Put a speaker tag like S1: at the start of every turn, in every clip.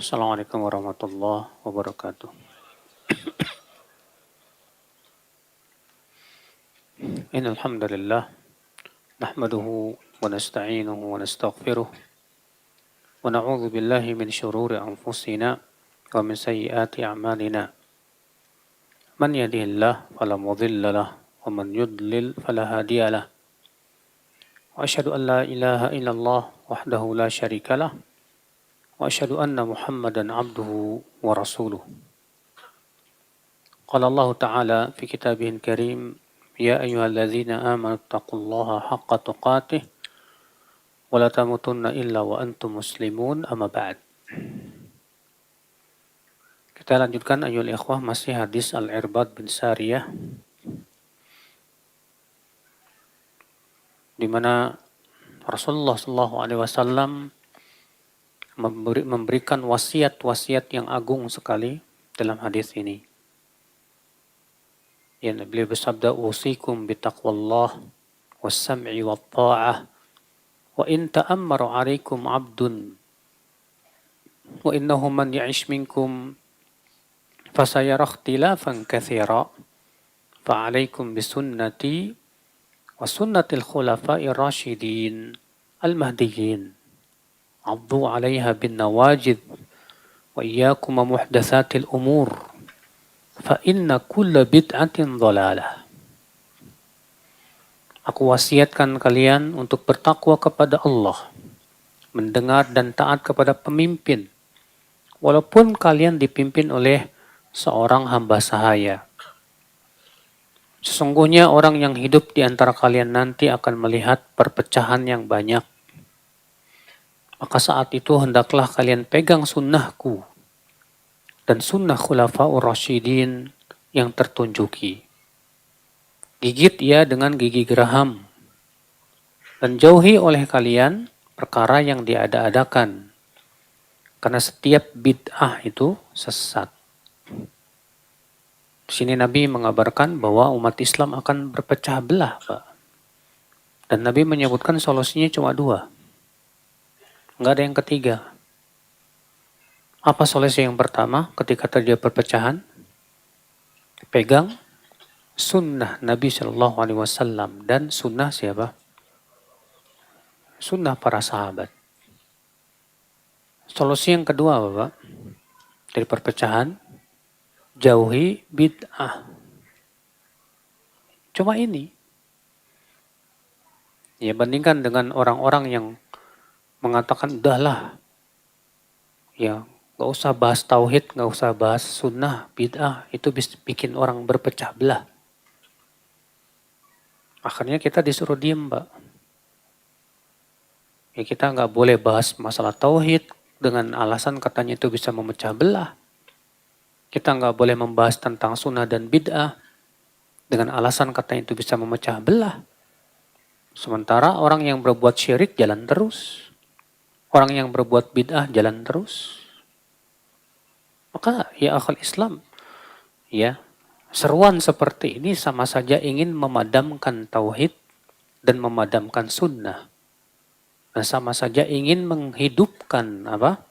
S1: Assalamualaikum warahmatullahi wabarakatuh. Innal hamdalillah nahmaduhu wa nasta'inuhu wa nastaghfiruh wa na'udzu billahi min shururi anfusina wa min sayyiati a'malina. Man yahdihillahu fala mudilla lahu wa man yudlil fala hadiya lahu. Wa asyhadu an la ilaha illallah wahdahu la syarika lah wa asyhadu anna Muhammadan abduhu wa rasuluh. Qala Allah Ta'ala fi kitabihil karim ya ayyuhalladzina amanu taqullaha haqqa tuqatih wa la tamutunna illa wa antum muslimun amma ba'd. Kita lanjutkan ayyuhal ikhwah masih hadis Al-Irbad bin Sariyah di mana Rasulullah sallallahu alaihi wasallam memberikan wasiat-wasiat yang agung sekali dalam hadis ini. Yang beliau bersabda usikum bitaqwallah was-sam'i wat-tha'ah wa in ta'ammaru 'alaikum 'abdun wa innahu man ya'ish minkum fasayara ikhtilafan katsira fa 'alaikum bisunnati wa sunnatil khulafa'ir rasyidin al-mahdiyyin 'addu 'alaiha bin nawajid wa iyyakum muhdatsatil umur fa inna kulla bid'atin dhalalah. Aku wasiatkan kalian untuk bertakwa kepada Allah, mendengar dan taat kepada pemimpin, walaupun kalian dipimpin oleh seorang hamba sahaya. Sesungguhnya orang yang hidup di antara kalian nanti akan melihat perpecahan yang banyak. Maka saat itu hendaklah kalian pegang sunnahku dan sunnah khulafa'ur rasyidin yang tertunjuki. Gigit ia dengan gigi geraham dan jauhi oleh kalian perkara yang diada-adakan, karena setiap bid'ah itu sesat. Di sini Nabi mengabarkan bahwa umat Islam akan berpecah belah, Pak. Dan Nabi menyebutkan solusinya cuma dua. Enggak ada yang ketiga. Apa solusi yang pertama ketika terjadi perpecahan? Pegang sunnah Nabi Shallallahu Alaihi Wasallam dan sunnah siapa? Sunnah para sahabat. Solusi yang kedua, Bapak, dari perpecahan, jauhi bid'ah. Cuma ini. Ya, bandingkan dengan orang-orang yang mengatakan, udahlah, ya, gak usah bahas tauhid, gak usah bahas sunnah, bid'ah, itu bisa bikin orang berpecah belah. Akhirnya kita disuruh diem, Mbak. Ya, kita gak boleh bahas masalah tauhid dengan alasan katanya itu bisa memecah belah. Kita gak boleh membahas tentang sunnah dan bid'ah dengan alasan katanya itu bisa memecah belah. Sementara orang yang berbuat syirik jalan terus. Orang yang berbuat bid'ah jalan terus. Maka ya akhal Islam, ya, seruan seperti ini sama saja ingin memadamkan tauhid dan memadamkan sunnah. Dan sama saja ingin menghidupkan apa?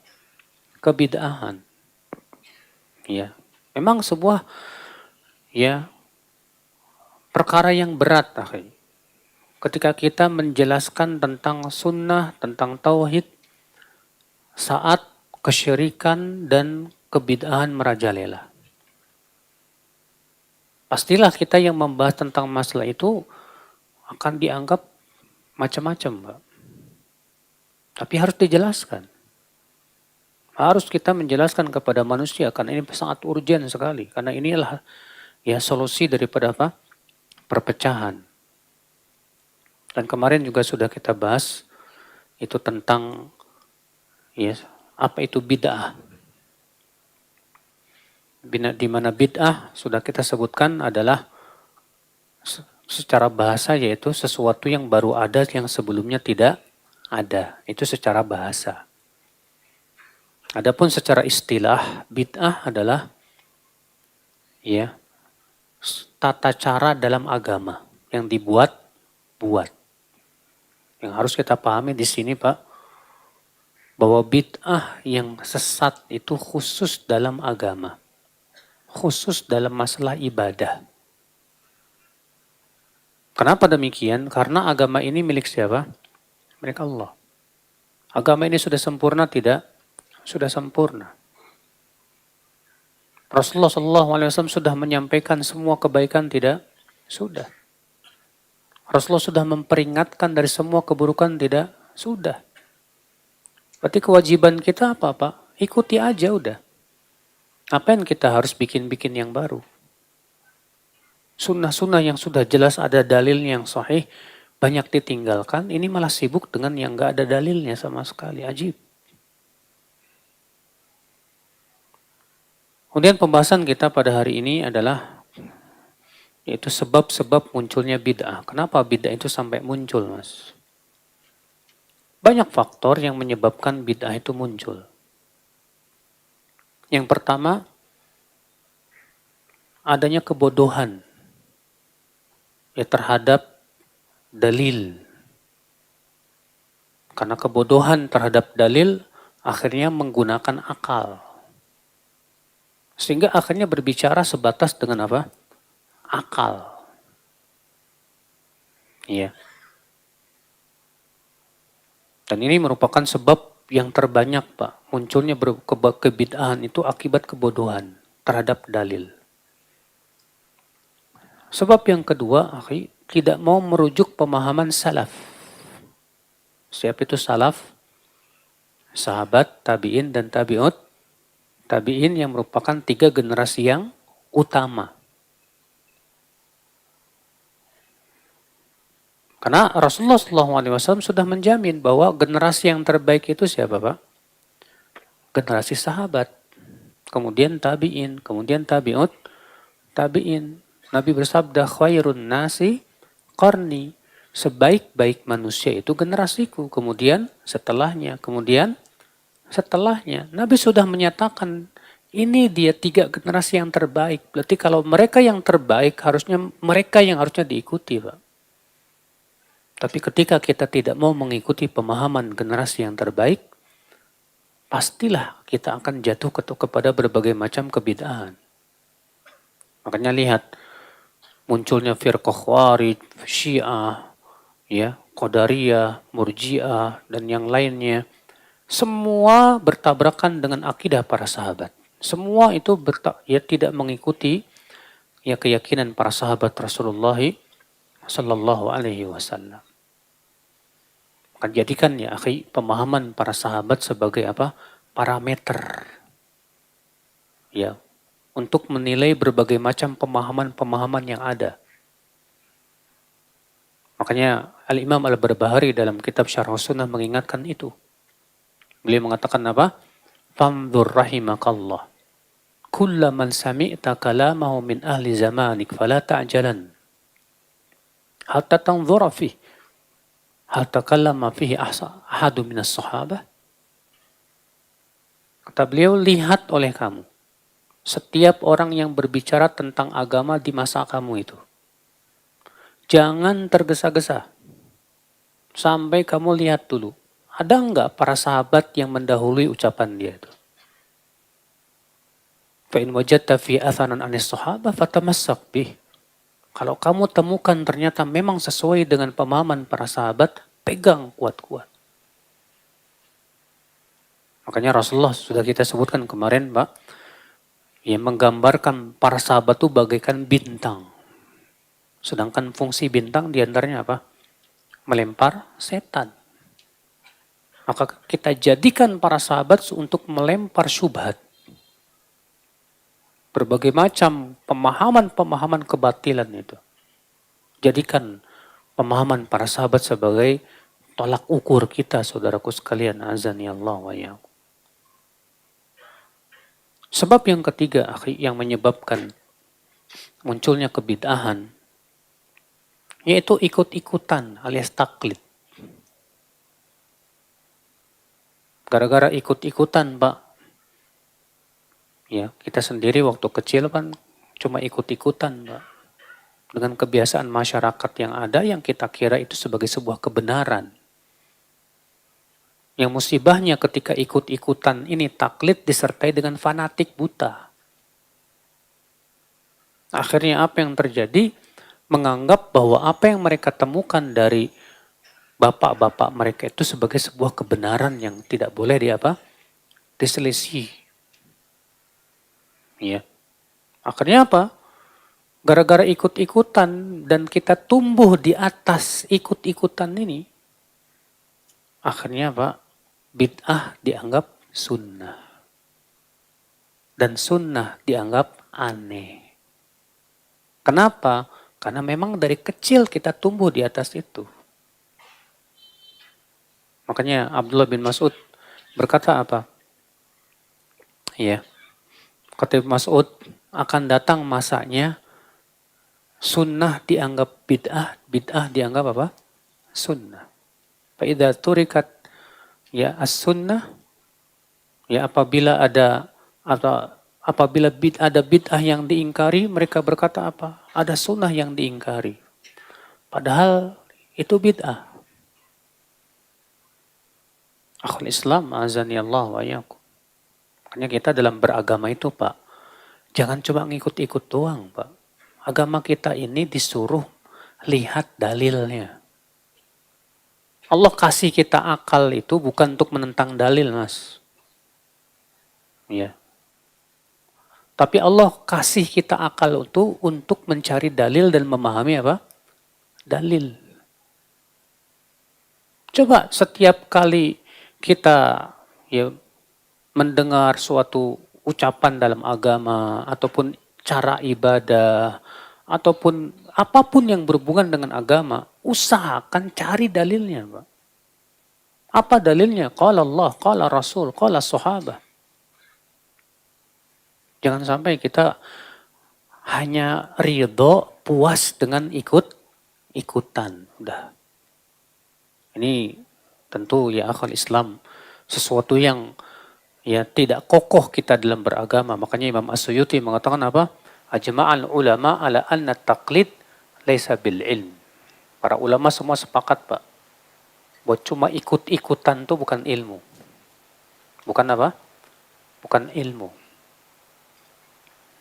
S1: Kebid'ahan. Ya, memang sebuah ya perkara yang berat, akhirnya. Ketika kita menjelaskan tentang sunnah, tentang tauhid, saat kesyirikan dan kebid'ahan merajalela. Pastilah kita yang membahas tentang masalah itu akan dianggap macam-macam, Mbak. Tapi harus dijelaskan. Harus kita menjelaskan kepada manusia karena ini sangat urgen sekali. Karena inilah ya solusi daripada apa? Perpecahan. Dan kemarin juga sudah kita bahas itu tentang ya apa itu bid'ah. Di mana bid'ah sudah kita sebutkan adalah secara bahasa yaitu sesuatu yang baru ada yang sebelumnya tidak ada. Itu secara bahasa. Adapun secara istilah bid'ah adalah ya tata cara dalam agama yang dibuat-buat. Yang harus kita pahami di sini, Pak, bahwa bid'ah yang sesat itu khusus dalam agama, khusus dalam masalah ibadah. Kenapa demikian? Karena agama ini milik siapa? Milik Allah. Agama ini sudah sempurna tidak? Sudah sempurna. Rasulullah SAW sudah menyampaikan semua kebaikan tidak? Sudah. Rasulullah sudah memperingatkan dari semua keburukan tidak? Sudah. Berarti kewajiban kita apa Pak? Ikuti aja udah. Apa yang kita harus bikin-bikin yang baru? Sunnah-sunnah yang sudah jelas ada dalilnya yang sahih, banyak ditinggalkan, ini malah sibuk dengan yang gak ada dalilnya sama sekali. Ajib. Kemudian pembahasan kita pada hari ini adalah yaitu sebab-sebab munculnya bid'ah. Kenapa bid'ah itu sampai muncul, Mas? Banyak faktor yang menyebabkan bid'ah itu muncul. Yang pertama, adanya kebodohan ya terhadap dalil. Karena kebodohan terhadap dalil akhirnya menggunakan akal. Sehingga akhirnya berbicara sebatas dengan apa? Akal. Iya. Dan ini merupakan sebab yang terbanyak, Pak. Munculnya kebid'ahan itu akibat kebodohan terhadap dalil. Sebab yang kedua, akhi, tidak mau merujuk pemahaman salaf. Siapa itu salaf? Sahabat, tabi'in, dan tabi'ut. Tabi'in yang merupakan 3 generasi yang utama. Karena Rasulullah SAW sudah menjamin bahwa generasi yang terbaik itu siapa Pak? Generasi sahabat. Kemudian tabi'in, kemudian tabi'ut, tabi'in. Nabi bersabda, khairun nasi qarni. Sebaik-baik manusia itu generasiku. Kemudian setelahnya, kemudian setelahnya. Nabi sudah menyatakan, ini dia 3 generasi yang terbaik. Berarti kalau mereka yang terbaik, harusnya mereka yang harusnya diikuti, Pak. Tapi ketika kita tidak mau mengikuti pemahaman generasi yang terbaik, pastilah kita akan jatuh kepada berbagai macam kebid'ahan. Makanya lihat, munculnya firqah Khawarij, Syiah, ya, Qadariyah, Murji'ah, dan yang lainnya. Semua bertabrakan dengan akidah para sahabat. Semua itu tidak mengikuti ya keyakinan para sahabat Rasulullah sallallahu alaihi wasallam. Maka jadikan ya akhi pemahaman para sahabat sebagai apa? Parameter. Ya, untuk menilai berbagai macam pemahaman-pemahaman yang ada. Makanya Al-Imam Al-Barbahari dalam kitab Syarh Sunnah mengingatkan itu. Beliau mengatakan apa? Fanzur rahimakallah. Kullaman sami'ta kalamahu min ahli zamanik fala ta'jalan. Hatta tanzura fih. Hal takallama fihi ahadu minas sahabah. Kata beliau, lihat oleh kamu. Setiap orang yang berbicara tentang agama di masa kamu itu. Jangan tergesa-gesa. Sampai kamu lihat dulu. Ada enggak para sahabat yang mendahului ucapan dia itu? Fa'in wajadta fi athanan anis sahabah fatamassak bih. Kalau kamu temukan ternyata memang sesuai dengan pemahaman para sahabat, pegang kuat-kuat. Makanya Rasulullah sudah kita sebutkan kemarin, Pak, yang menggambarkan para sahabat itu bagaikan bintang. Sedangkan fungsi bintang diantaranya apa? Melempar setan. Maka kita jadikan para sahabat untuk melempar syubhat. Berbagai macam pemahaman-pemahaman kebatilan itu. Jadikan pemahaman para sahabat sebagai tolak ukur kita, saudaraku sekalian. Azani Allah wa iyyakum. Sebab yang ketiga, akhi, yang menyebabkan munculnya kebid'ahan, yaitu ikut-ikutan alias taklid. Gara-gara ikut-ikutan, Pak. Ya, kita sendiri waktu kecil kan cuma ikut-ikutan, Pak. Dengan kebiasaan masyarakat yang ada yang kita kira itu sebagai sebuah kebenaran. Yang musibahnya ketika ikut-ikutan ini taklid disertai dengan fanatik buta. Akhirnya apa yang terjadi? Menganggap bahwa apa yang mereka temukan dari bapak-bapak mereka itu sebagai sebuah kebenaran yang tidak boleh diselisih. Ya. Akhirnya apa? Gara-gara ikut-ikutan dan kita tumbuh di atas ikut-ikutan ini, akhirnya apa? Bid'ah dianggap sunnah. Dan sunnah dianggap aneh. Kenapa? Karena memang dari kecil kita tumbuh di atas itu. Makanya Abdullah bin Mas'ud berkata apa? Ya, kata Mas'ud, akan datang masanya sunnah dianggap bid'ah, bid'ah dianggap apa? Sunnah. Fa'idha turikat ya as-sunnah, ya apabila ada atau apabila ada bid'ah yang diingkari, mereka berkata apa? Ada sunnah yang diingkari. Padahal itu bid'ah. Akhul Islam, azani Allah wa yakum. Makanya kita dalam beragama itu Pak, jangan cuma ngikut-ikut doang Pak. Agama kita ini disuruh lihat dalilnya. Allah kasih kita akal itu bukan untuk menentang dalil Mas. Ya. Tapi Allah kasih kita akal itu untuk mencari dalil dan memahami apa? Dalil. Coba setiap kali kita ya mendengar suatu ucapan dalam agama ataupun cara ibadah ataupun apapun yang berhubungan dengan agama, usahakan cari dalilnya, Pak. Apa dalilnya? Qala Allah, qala Rasul, qala sahabat. Jangan sampai kita hanya ridho, puas dengan ikutan. Udah. Ini tentu ya akhul Islam sesuatu yang ya tidak kokoh kita dalam beragama. Makanya Imam As-Suyuti mengatakan apa? Ajma'al ulama ala anna taqlid laisa bil ilm. Para ulama semua sepakat Pak. Bahwa cuma ikut-ikutan itu bukan ilmu. Bukan apa? Bukan ilmu.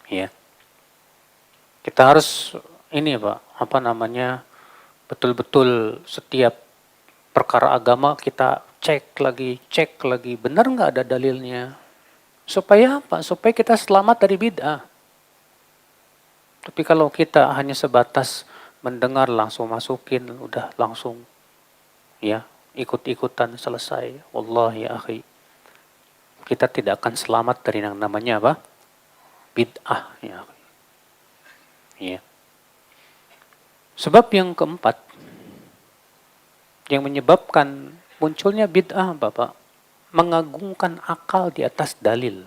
S1: Ya. Kita harus ini Pak, apa namanya? Betul-betul setiap perkara agama kita cek lagi, benar nggak ada dalilnya? Supaya apa? Supaya kita selamat dari bid'ah. Tapi kalau kita hanya sebatas mendengar langsung masukin, udah langsung ya ikut-ikutan selesai. Wallahi ya akhi, kita tidak akan selamat dari yang namanya apa? Bid'ah ya. Ya. Sebab yang keempat yang menyebabkan munculnya bid'ah Bapak, mengagungkan akal di atas dalil.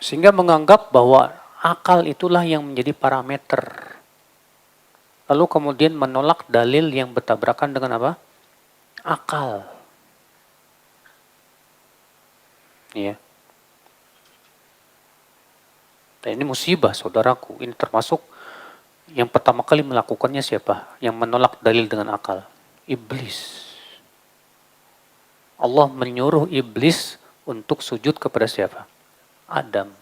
S1: Sehingga menganggap bahwa akal itulah yang menjadi parameter. Lalu kemudian menolak dalil yang bertabrakan dengan apa? Akal. Ya. Dan ini musibah saudaraku, ini termasuk yang pertama kali melakukannya siapa? Yang menolak dalil dengan akal. Iblis. Allah menyuruh iblis untuk sujud kepada siapa? Adam.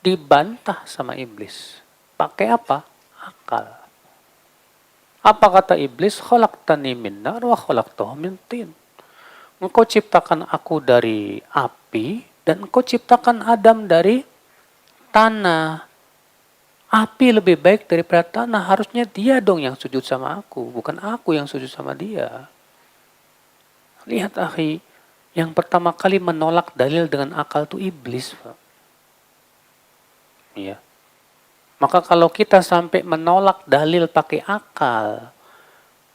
S1: Dibantah sama iblis. Pakai apa? Akal. Apa kata iblis? Khalaqtani min nar wa khalaqtahu min tin. Engkau ciptakan aku dari api dan engkau ciptakan Adam dari tanah. Api lebih baik daripada tanah. Harusnya dia dong yang sujud sama aku. Bukan aku yang sujud sama dia. Lihat akhi. Yang pertama kali menolak dalil dengan akal itu iblis. Pak. Iya. Maka kalau kita sampai menolak dalil pakai akal.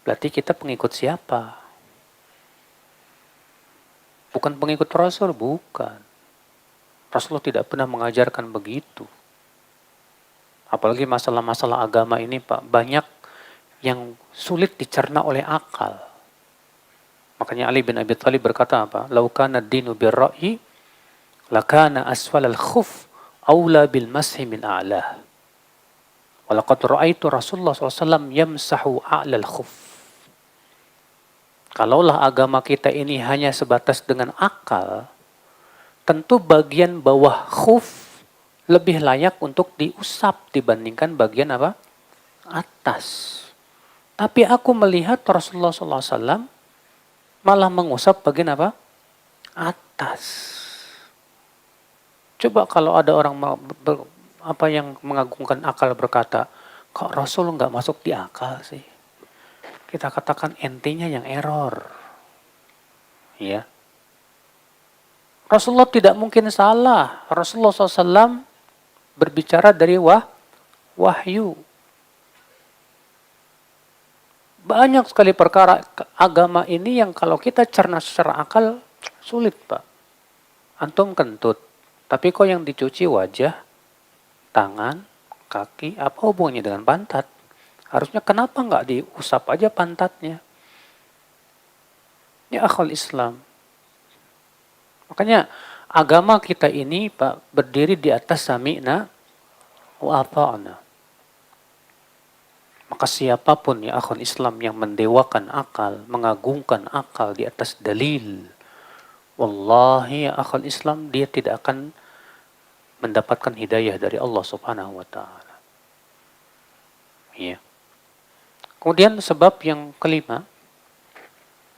S1: Berarti kita pengikut siapa? Bukan pengikut Rasul. Bukan. Rasulullah tidak pernah mengajarkan begitu. Apalagi masalah-masalah agama ini Pak, banyak yang sulit dicerna oleh akal. Makanya Ali bin Abi Thalib berkata apa? Lau kana ad-dinu bir-ra'yi, lakana asfal al-khuf aula bil mashi min a'lah. Walaqad ra'aitu Rasulullah SAW yamsahu a'la al-khuf. Kalaulah agama kita ini hanya sebatas dengan akal, tentu bagian bawah khuf lebih layak untuk diusap dibandingkan bagian apa? Atas. Tapi aku melihat Rasulullah SAW malah mengusap bagian apa? Atas. Coba kalau ada orang yang mengagungkan akal berkata, kok Rasul nggak masuk di akal sih? Kita katakan entinya yang error. Ya. Rasulullah tidak mungkin salah. Rasulullah SAW berbicara dari wahyu. Banyak sekali perkara agama ini yang kalau kita cerna secara akal, sulit Pak. Antum kentut. Tapi kok yang dicuci wajah, tangan, kaki, apa hubungannya dengan pantat? Harusnya kenapa nggak diusap aja pantatnya? Ya akhul Islam. Makanya agama kita ini Pak berdiri di atas sami'na wa ata'na. Maka siapapun ya akhul Islam yang mendewakan akal, mengagungkan akal di atas dalil, wallahi ya akhul Islam dia tidak akan mendapatkan hidayah dari Allah Subhanahu wa taala. Ya. Kemudian sebab yang kelima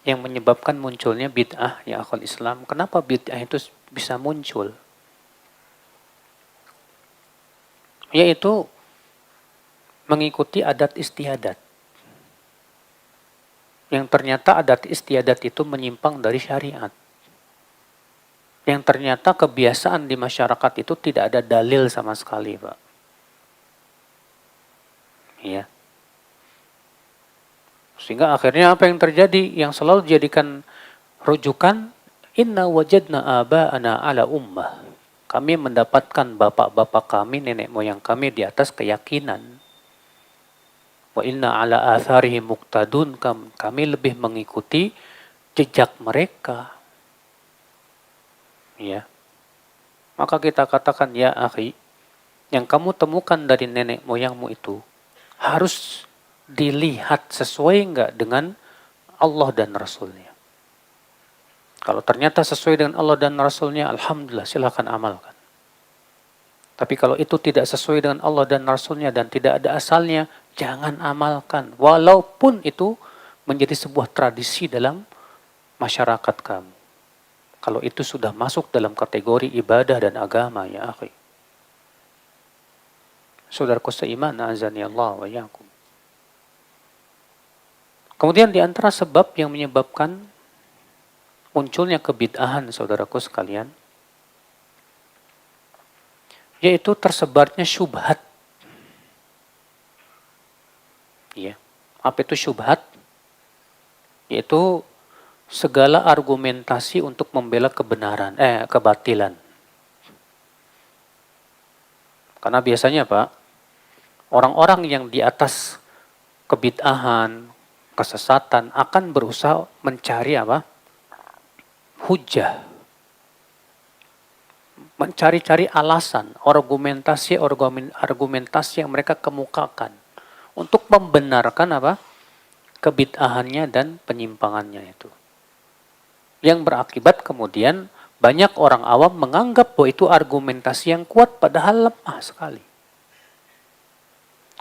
S1: yang menyebabkan munculnya bid'ah ya akhul Islam. Kenapa bid'ah itu bisa muncul? Yaitu mengikuti adat istiadat. Yang ternyata adat istiadat itu menyimpang dari syariat. Yang ternyata kebiasaan di masyarakat itu tidak ada dalil sama sekali, Pak. Ya. Sehingga akhirnya apa yang terjadi? Yang selalu dijadikan rujukan, inna wajadna aba'ana ala ummah. Kami mendapatkan bapak-bapak kami, nenek moyang kami di atas keyakinan. Wa inna ala atharihim muqtadun. Kami lebih mengikuti jejak mereka. Ya. Maka kita katakan, ya akhi, yang kamu temukan dari nenek moyangmu itu harus dilihat sesuai enggak dengan Allah dan Rasulnya. Kalau ternyata sesuai dengan Allah dan Rasulnya, alhamdulillah silakan amalkan. Tapi kalau itu tidak sesuai dengan Allah dan Rasulnya dan tidak ada asalnya, jangan amalkan. Walaupun itu menjadi sebuah tradisi dalam masyarakat kamu. Kalau itu sudah masuk dalam kategori ibadah dan agama, ya akhi. Saudaraku seiman, azani Allah wa yakum. Kemudian di antara sebab yang menyebabkan munculnya kebid'ahan saudaraku sekalian, yaitu tersebarnya syubhat. Ya. Apa itu syubhat? Yaitu segala argumentasi untuk membela kebatilan. Karena biasanya Pak, orang-orang yang di atas kebid'ahan, kesesatan akan berusaha mencari apa? Hujah. Mencari-cari alasan, argumentasi yang mereka kemukakan untuk membenarkan apa? Kebid'ahannya dan penyimpangannya itu. Yang berakibat kemudian banyak orang awam menganggap bahwa itu argumentasi yang kuat padahal lemah sekali.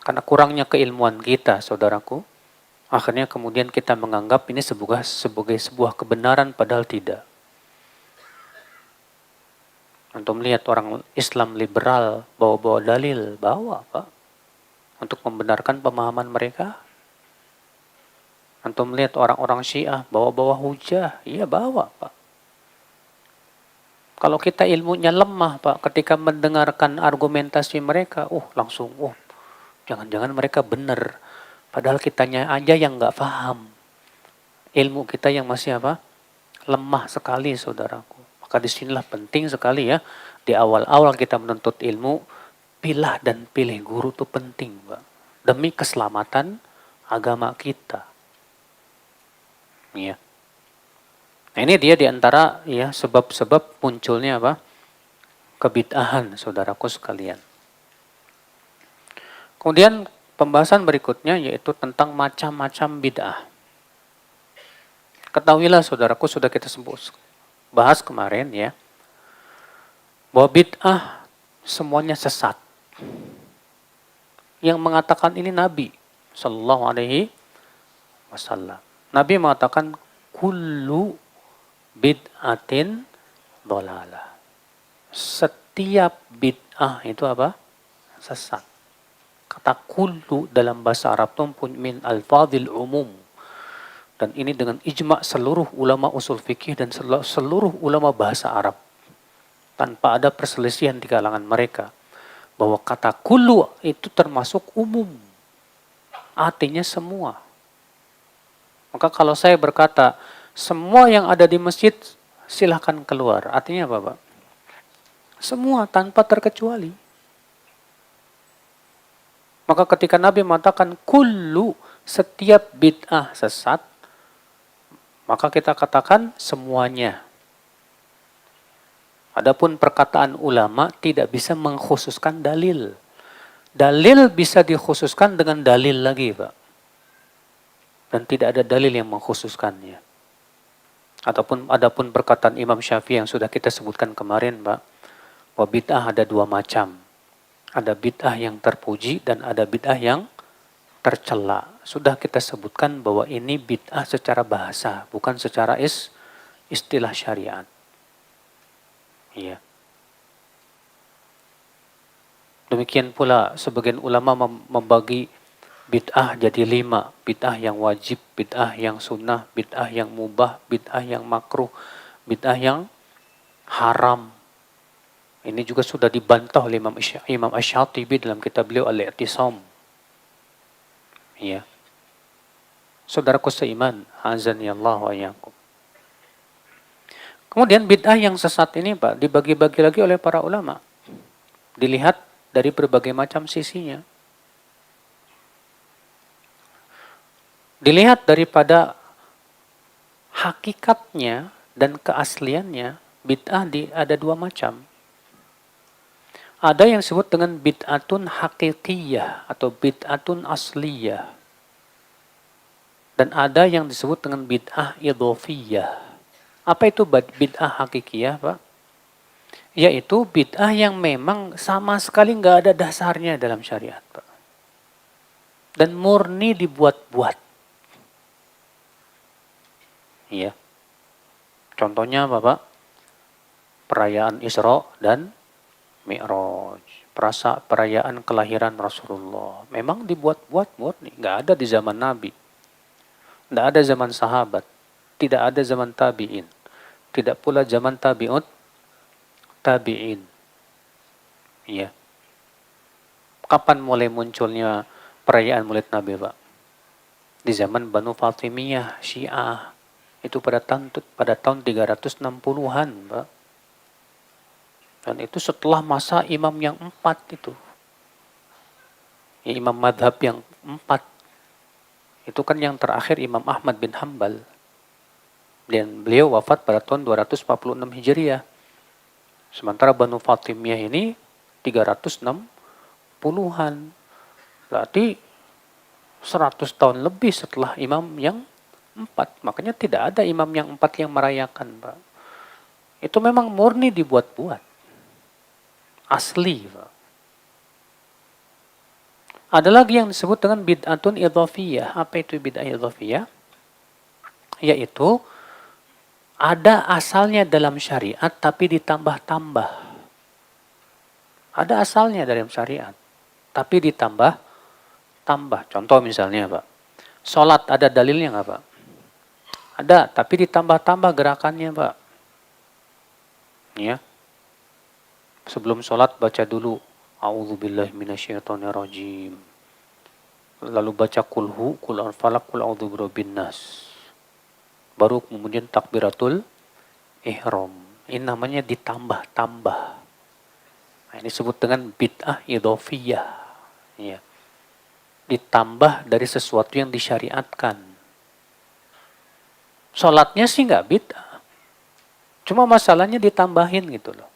S1: Karena kurangnya keilmuan kita, saudaraku, akhirnya kemudian kita menganggap ini sebagai sebuah kebenaran padahal tidak. Untuk melihat orang Islam liberal bawa-bawa dalil, bawa Pak, untuk membenarkan pemahaman mereka. Antum melihat orang-orang Syiah bawa-bawa hujah, iya bawa Pak. Kalau kita ilmunya lemah Pak, ketika mendengarkan argumentasi mereka, langsung, jangan-jangan mereka benar. Padahal kitanya aja yang nggak paham. Ilmu kita yang masih apa? Lemah sekali saudaraku. Maka disinilah penting sekali ya, di awal-awal kita menuntut ilmu, pilah dan pilih guru itu penting Pak. Demi keselamatan agama kita. Ya. Nah ini dia diantara ya sebab-sebab munculnya apa? Kebid'ahan saudaraku sekalian. Kemudian pembahasan berikutnya yaitu tentang macam-macam bid'ah. Ketahuilah saudaraku, sudah kita bahas kemarin ya, bahwa bid'ah semuanya sesat. Yang mengatakan ini Nabi Sallallahu Alaihi Wasallam. Nabi mengatakan kullu bid'atin dolalah. Setiap bid'ah itu apa? Sesat. Kata kullu dalam bahasa Arab itu pun min alfadhil umum. Dan ini dengan ijma' seluruh ulama usul fikih dan seluruh ulama bahasa Arab. Tanpa ada perselisihan di kalangan mereka. Bahwa kata kullu itu termasuk umum. Artinya semua. Maka kalau saya berkata, semua yang ada di masjid silahkan keluar. Artinya apa, Pak? Semua tanpa terkecuali. Maka ketika Nabi mengatakan kullu, setiap bid'ah sesat, maka kita katakan semuanya. Adapun perkataan ulama tidak bisa mengkhususkan dalil. Dalil bisa dikhususkan dengan dalil lagi, Pak. Dan tidak ada dalil yang mengkhususkannya. Adapun perkataan Imam Syafi'i yang sudah kita sebutkan kemarin, Pak, bahwa bid'ah ada dua macam. Ada bid'ah yang terpuji dan ada bid'ah yang tercela. Sudah kita sebutkan bahwa ini bid'ah secara bahasa, bukan secara istilah syariat. Iya. Demikian pula sebagian ulama membagi bid'ah jadi 5. Bid'ah yang wajib, bid'ah yang sunnah, bid'ah yang mubah, bid'ah yang makruh, bid'ah yang haram. Ini juga sudah dibantah oleh Imam Asy-Syatibi dalam kitab beliau Al-I'tisam. Iya. Saudaraku seiman, azani Allah wa iyyakum. Kemudian bid'ah yang sesat ini, Pak, dibagi-bagi lagi oleh para ulama. Dilihat dari berbagai macam sisinya. Dilihat daripada hakikatnya dan keasliannya, bid'ah ada dua macam. Ada yang disebut dengan bid'atun hakikiyah atau bid'atun asliyah. Dan ada yang disebut dengan bid'ah idhofiyah. Apa itu bid'ah hakikiyah, Pak? Yaitu bid'ah yang memang sama sekali nggak ada dasarnya dalam syariat, Pak. Dan murni dibuat-buat. Iya. Contohnya apa, Pak? Perayaan Isra dan Mi'raj. Perayaan kelahiran Rasulullah. Memang dibuat-buat murni. Nggak ada di zaman Nabi. Nggak ada zaman sahabat. Tidak ada zaman tabi'in. Tidak pula zaman tabi'in. Iya. Kapan mulai munculnya perayaan Maulid Nabi, Pak? Di zaman Banu Fatimiyah, Syiah. Itu pada tahun 360-an, Pak. Dan itu setelah masa imam yang 4 itu. Imam madhab yang 4. Itu kan yang terakhir Imam Ahmad bin Hambal. Dan beliau wafat pada tahun 246 Hijriah. Sementara Banu Fatimiyah ini 360-an. Berarti 100 tahun lebih setelah imam yang 4. Makanya tidak ada imam yang 4 yang merayakan, Pak. Itu memang murni dibuat-buat. Asli, Pak. Ada lagi yang disebut dengan bid'atun idhofiyah. Apa itu bid'ah idhofiyah? Yaitu ada asalnya dalam syariat tapi ditambah-tambah. Ada asalnya dalam syariat tapi ditambah-tambah. Contoh misalnya, Pak. Sholat ada dalilnya nggak, Pak? Ada, tapi ditambah-tambah gerakannya, Pak. Ya. Sebelum sholat baca dulu A'udzubillahi minasyaitonirrajim. Lalu baca kulhu, kul al-falaq, kul a'udzu birabbin nas. Baru kemudian takbiratul ihram. Ini namanya ditambah-tambah. Nah, ini disebut dengan bid'ah idhofiyah. Ya. Ditambah dari sesuatu yang disyariatkan. Sholatnya sih nggak bid'ah. Cuma masalahnya ditambahin gitu loh.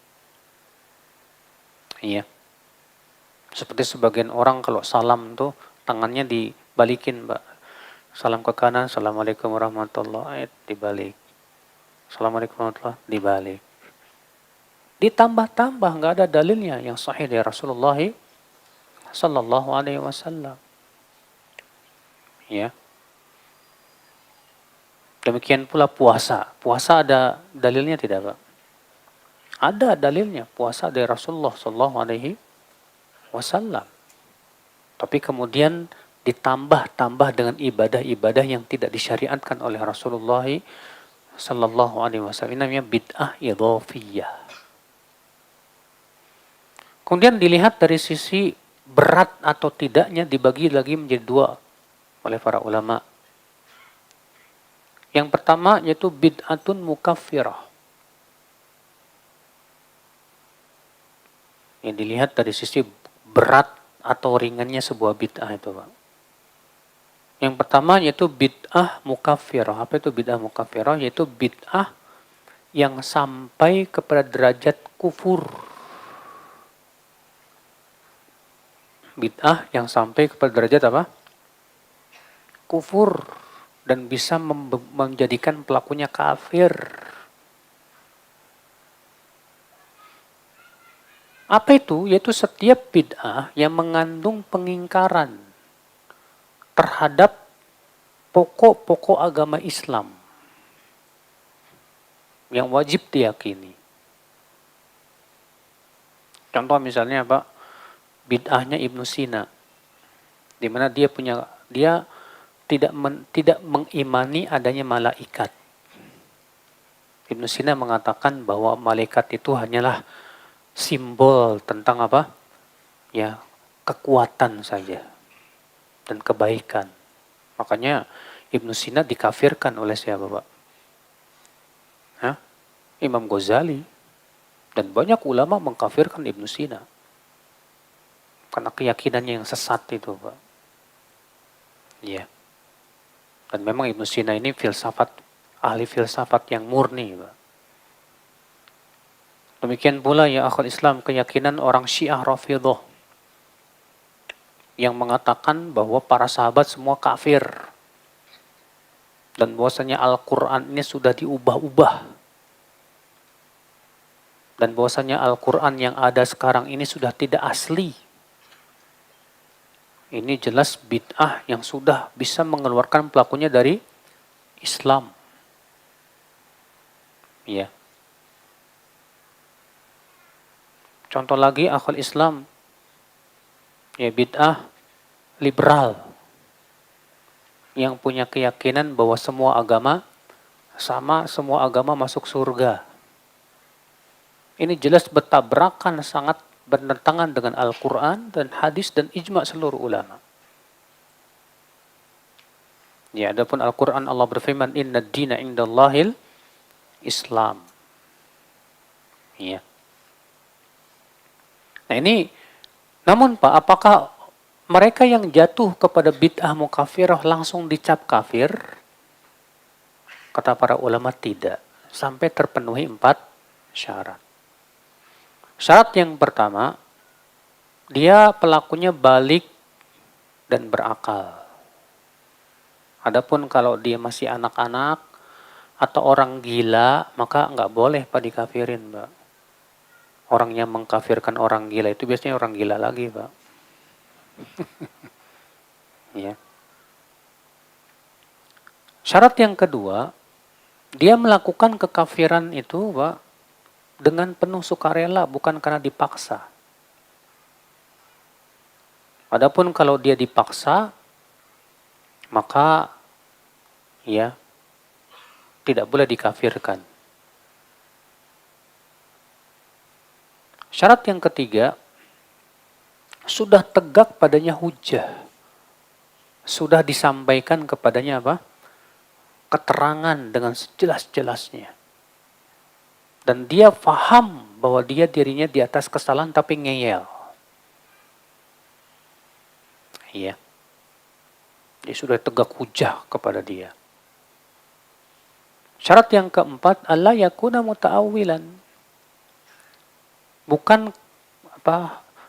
S1: Iya. Seperti sebagian orang kalau salam tuh tangannya dibalikin, Pak. Salam ke kanan, Assalamualaikum warahmatullahi dibalik. Assalamualaikum warahmatullahi dibalik. Ditambah-tambah, nggak ada dalilnya yang sahih dari Rasulullah Sallallahu Alaihi Wasallam. Ya, demikian pula puasa. Puasa ada dalilnya tidak, Pak? Ada dalilnya. Puasa dari Rasulullah Sallallahu Alaihi Wasallam. Tapi kemudian ditambah-tambah dengan ibadah-ibadah yang tidak disyariatkan oleh Rasulullah Sallallahu Alaihi Wasallam. Ini namanya bid'ah idhafiyah. Kemudian dilihat dari sisi berat atau tidaknya dibagi lagi menjadi dua oleh para ulama. Yang pertama yaitu bid'atun mukaffirah. Yang dilihat dari sisi berat atau ringannya sebuah bid'ah itu, Pak. Yang pertama yaitu bid'ah mukaffirah. Apa itu bid'ah mukaffirah? Yaitu bid'ah yang sampai kepada derajat kufur. Bid'ah yang sampai kepada derajat apa? Kufur. Dan bisa menjadikan pelakunya kafir. Apa itu? Yaitu setiap bid'ah yang mengandung pengingkaran terhadap pokok-pokok agama Islam yang wajib diyakini. Contoh misalnya apa? Bid'ahnya Ibnu Sina, di mana dia tidak mengimani adanya malaikat. Ibnu Sina mengatakan bahwa malaikat itu hanyalah simbol tentang apa? Ya, kekuatan saja dan kebaikan. Makanya Ibnu Sina dikafirkan oleh siapa, Pak? Hah? Imam Ghazali. Dan banyak ulama mengkafirkan Ibnu Sina. Karena keyakinannya yang sesat itu, Pak. Iya. Dan memang Ibnu Sina ini ahli filsafat yang murni, Pak. Demikian pula ya akhul Islam, keyakinan orang Syiah Rafidhah yang mengatakan bahwa para sahabat semua kafir. Dan bahwasanya Al-Quran ini sudah diubah-ubah. Dan bahwasanya Al-Quran yang ada sekarang ini sudah tidak asli. Ini jelas bid'ah yang sudah bisa mengeluarkan pelakunya dari Islam. Ya. Contoh lagi akhul Islam, ya bid'ah liberal yang punya keyakinan bahwa semua agama sama, semua agama masuk surga. Ini jelas bertabrakan, sangat bertentangan dengan Al-Quran dan hadis dan ijma' seluruh ulama. Ya, adapun Al-Quran Allah berfirman, Inna ad-dina indallahil Islam. Ya. Nah ini, namun Pak, apakah mereka yang jatuh kepada bid'ah mukaffirah langsung dicap kafir? Kata para ulama tidak. Sampai terpenuhi 4 syarat. Syarat yang pertama, dia pelakunya balik dan berakal. Adapun kalau dia masih anak-anak atau orang gila, maka nggak boleh Pak dikafirin, Pak. Orang yang mengkafirkan orang gila itu biasanya orang gila lagi, Pak. Ya. Syarat yang kedua, dia melakukan kekafiran itu, Pak, dengan penuh sukarela, bukan karena dipaksa. Adapun kalau dia dipaksa, maka ya tidak boleh dikafirkan. Syarat yang ketiga, sudah tegak padanya hujjah. Sudah disampaikan kepadanya apa? Keterangan dengan sejelas-jelasnya. Dan dia faham bahwa dirinya di atas kesalahan tapi ngeyel. Iya. Dia sudah tegak hujjah kepada dia. Syarat yang keempat, alla yakuna muta'awilan. Bukan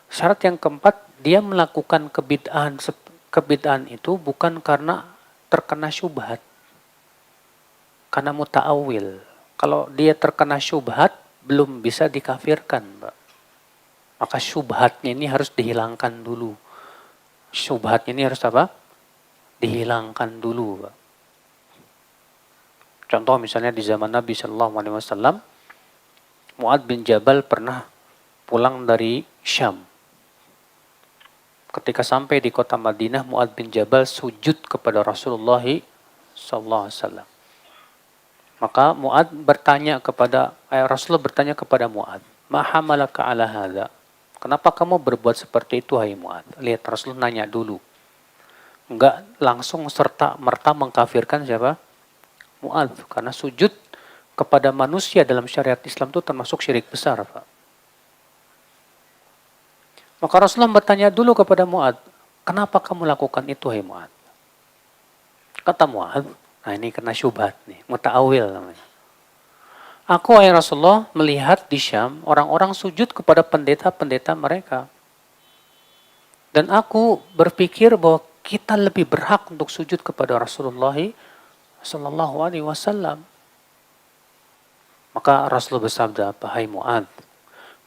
S1: syarat yang keempat, dia melakukan kebid'ahan itu bukan karena terkena syubhat karena muta'awil. Kalau dia terkena syubhat belum bisa dikafirkan, Pak. Maka syubhatnya ini harus dihilangkan dulu. Syubhatnya ini harus apa? Dihilangkan dulu, Pak. Contoh misalnya di zaman Nabi Shallallahu Alaihi Wasallam, Mu'adz bin Jabal pernah pulang dari Syam. Ketika sampai di kota Madinah, Mu'adz bin Jabal sujud kepada Rasulullah Sallallahu Alaihi Wasallam. Maka Rasulullah bertanya kepada Mu'adz, "Ma hamalaka ala hadza?" Kenapa kamu berbuat seperti itu, hai Mu'adz? Lihat, Rasulullah nanya dulu. Enggak langsung serta merta mengkafirkan siapa? Mu'adz. Karena sujud kepada manusia dalam syariat Islam itu termasuk syirik besar, Pak. Maka Rasulullah bertanya dulu kepada Mu'adz, kenapa kamu lakukan itu, hai Mu'adz? Kata Mu'adz, nah ini kena syubhat nih, muta'awil namanya. Aku, hai Rasulullah, melihat di Syam orang-orang sujud kepada pendeta-pendeta mereka. Dan aku berpikir bahwa kita lebih berhak untuk sujud kepada Rasulullah Sallallahu Alaihi Wasallam. Maka Rasulullah bersabda, hai Mu'adz,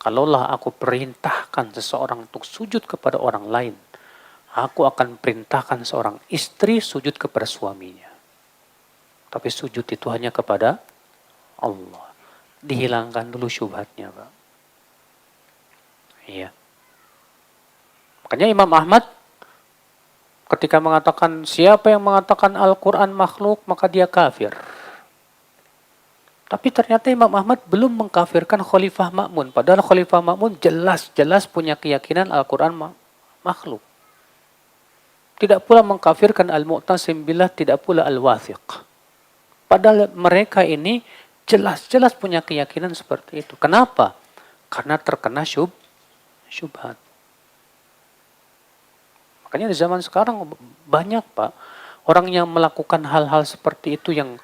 S1: kalaulah aku perintahkan seseorang untuk sujud kepada orang lain, aku akan perintahkan seorang istri sujud kepada suaminya. Tapi sujud itu hanya kepada Allah. Dihilangkan dulu syubhatnya, Pak. Iya. Makanya Imam Ahmad ketika mengatakan siapa yang mengatakan Al-Quran makhluk, maka dia kafir. Tapi ternyata Imam Ahmad belum mengkafirkan Khalifah Ma'mun. Padahal Khalifah Ma'mun jelas-jelas punya keyakinan Al-Quran makhluk. Tidak pula mengkafirkan Al-Mu'tasim billah, tidak pula Al-Wathiq. Padahal mereka ini jelas-jelas punya keyakinan seperti itu. Kenapa? Karena terkena syubhat. Makanya di zaman sekarang banyak, Pak, orang yang melakukan hal-hal seperti itu yang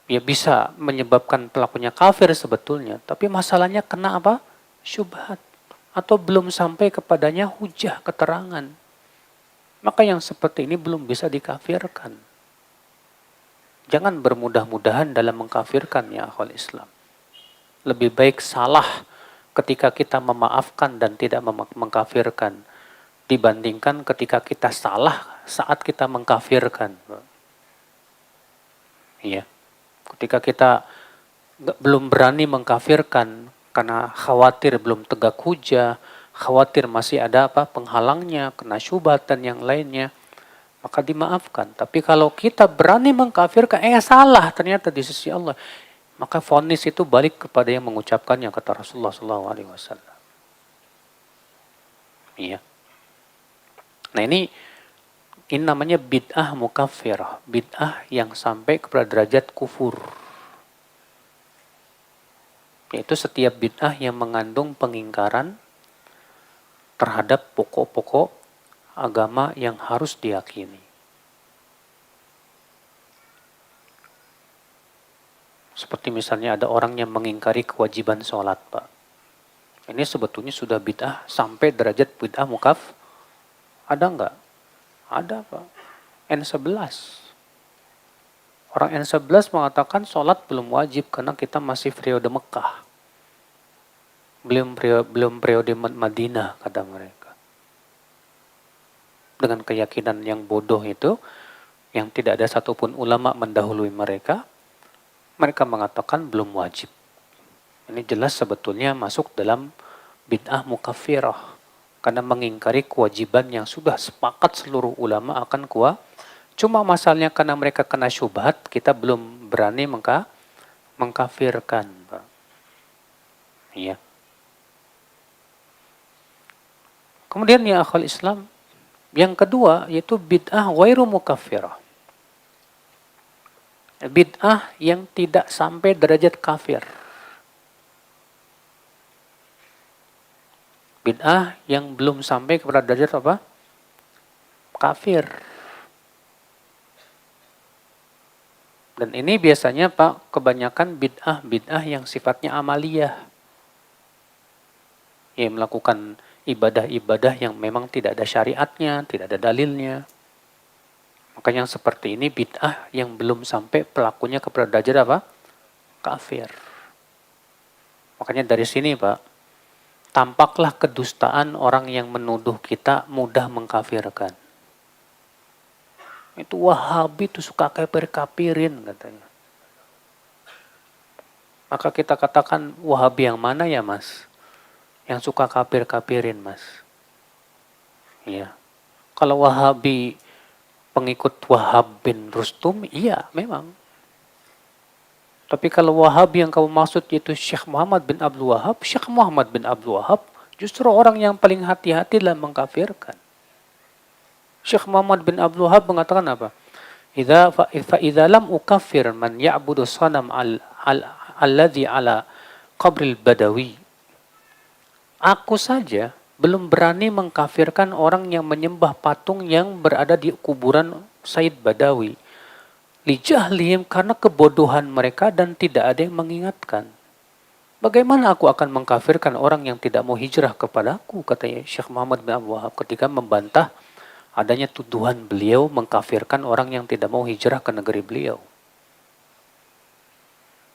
S1: ya bisa menyebabkan pelakunya kafir sebetulnya. Tapi masalahnya kena apa? Syubhat. Atau belum sampai kepadanya hujah, keterangan. Maka yang seperti ini belum bisa dikafirkan. Jangan bermudah-mudahan dalam mengkafirkan, ya akhwal Islam. Lebih baik salah ketika kita memaafkan dan tidak mengkafirkan, dibandingkan ketika kita salah saat kita mengkafirkan. Iya. Ketika kita belum berani mengkafirkan karena khawatir belum tegak hujah, khawatir masih ada penghalangnya, kena syubhat dan yang lainnya, maka dimaafkan. Tapi kalau kita berani mengkafirkan, salah ternyata di sisi Allah, maka vonis itu balik kepada yang mengucapkannya, kata Rasulullah SAW. Iya. Nah ini namanya bid'ah mukaffirah, bid'ah yang sampai kepada derajat kufur. Yaitu setiap bid'ah yang mengandung pengingkaran terhadap pokok-pokok agama yang harus diyakini. Seperti misalnya ada orang yang mengingkari kewajiban sholat, Pak. Ini sebetulnya sudah bid'ah sampai derajat bid'ah mukaf. Ada enggak? Ada, Pak. N11. Orang N11 mengatakan sholat belum wajib karena kita masih periode Mekah. Belum periode Madinah, kata mereka. Dengan keyakinan yang bodoh itu, yang tidak ada satupun ulama mendahului mereka, mereka mengatakan belum wajib. Ini jelas sebetulnya masuk dalam bid'ah mukaffirah. Karena mengingkari kewajiban yang sudah sepakat seluruh ulama akan cuma masalahnya karena mereka kena syubhat, kita belum berani mengkafirkan. Iya. Kemudian ya akhwal Islam, yang kedua yaitu bid'ah ghairu mukaffirah. Bid'ah yang tidak sampai derajat kafir. Bid'ah yang belum sampai kepada derajat apa? Kafir. Dan ini biasanya, Pak, kebanyakan bid'ah yang sifatnya amaliyah. Yang melakukan ibadah-ibadah yang memang tidak ada syariatnya, tidak ada dalilnya. Makanya yang seperti ini bid'ah yang belum sampai pelakunya kepada derajat apa? Kafir. Makanya dari sini Pak, tampaklah kedustaan orang yang menuduh kita mudah mengkafirkan. Itu Wahabi itu suka kafir-kafirin katanya. Maka kita katakan Wahabi yang mana ya Mas? Yang suka kafir-kafirin Mas. Iya. Kalau Wahabi pengikut Wahab bin Rustum, iya memang. Tapi kalau Wahabi yang kamu maksud yaitu Syekh Muhammad bin Abdul Wahab, Syekh Muhammad bin Abdul Wahab justru orang yang paling hati-hati dalam mengkafirkan. Syekh Muhammad bin Abdul Wahab mengatakan apa? Idza lam ukaffir man ya'budu sanam alladhi ala qabril badawi. Aku saja belum berani mengkafirkan orang yang menyembah patung yang berada di kuburan Said Badawi. Lijahlihim, karena kebodohan mereka dan tidak ada yang mengingatkan. Bagaimana aku akan mengkafirkan orang yang tidak mau hijrah kepadaku, katanya Syekh Muhammad bin Abdul Wahab ketika membantah adanya tuduhan beliau mengkafirkan orang yang tidak mau hijrah ke negeri beliau.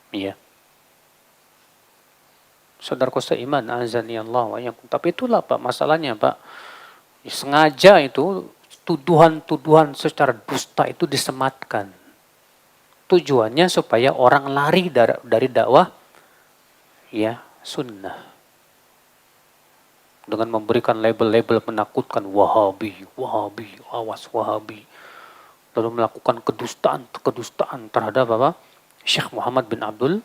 S1: Iya. Saudaraku seiman, azani Allah wa iyyakum. Tapi itulah Pak masalahnya Pak. Sengaja itu tuduhan-tuduhan secara dusta itu disematkan. Tujuannya supaya orang lari dari dakwah ya sunnah. Dengan memberikan label-label menakutkan Wahabi, Wahabi, awas Wahabi. Lalu melakukan kedustaan terhadap apa? Syekh Muhammad bin Abdul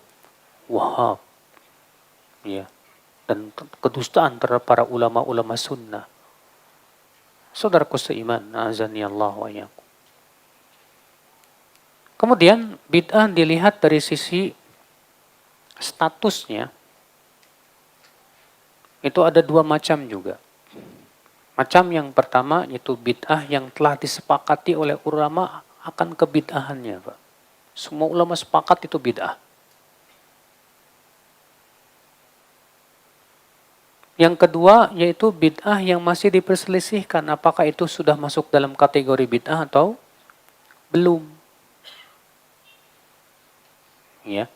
S1: Wahab. Ya. Dan kedustaan terhadap para ulama-ulama sunnah. Saudaraku seiman, azani Allah wa iyyakum. Kemudian bid'ah dilihat dari sisi statusnya. Itu ada dua macam juga. Macam yang pertama yaitu bid'ah yang telah disepakati oleh ulama akan kebid'ahannya, Pak. Semua ulama sepakat itu bid'ah. Yang kedua yaitu bid'ah yang masih diperselisihkan apakah itu sudah masuk dalam kategori bid'ah atau belum. Ya.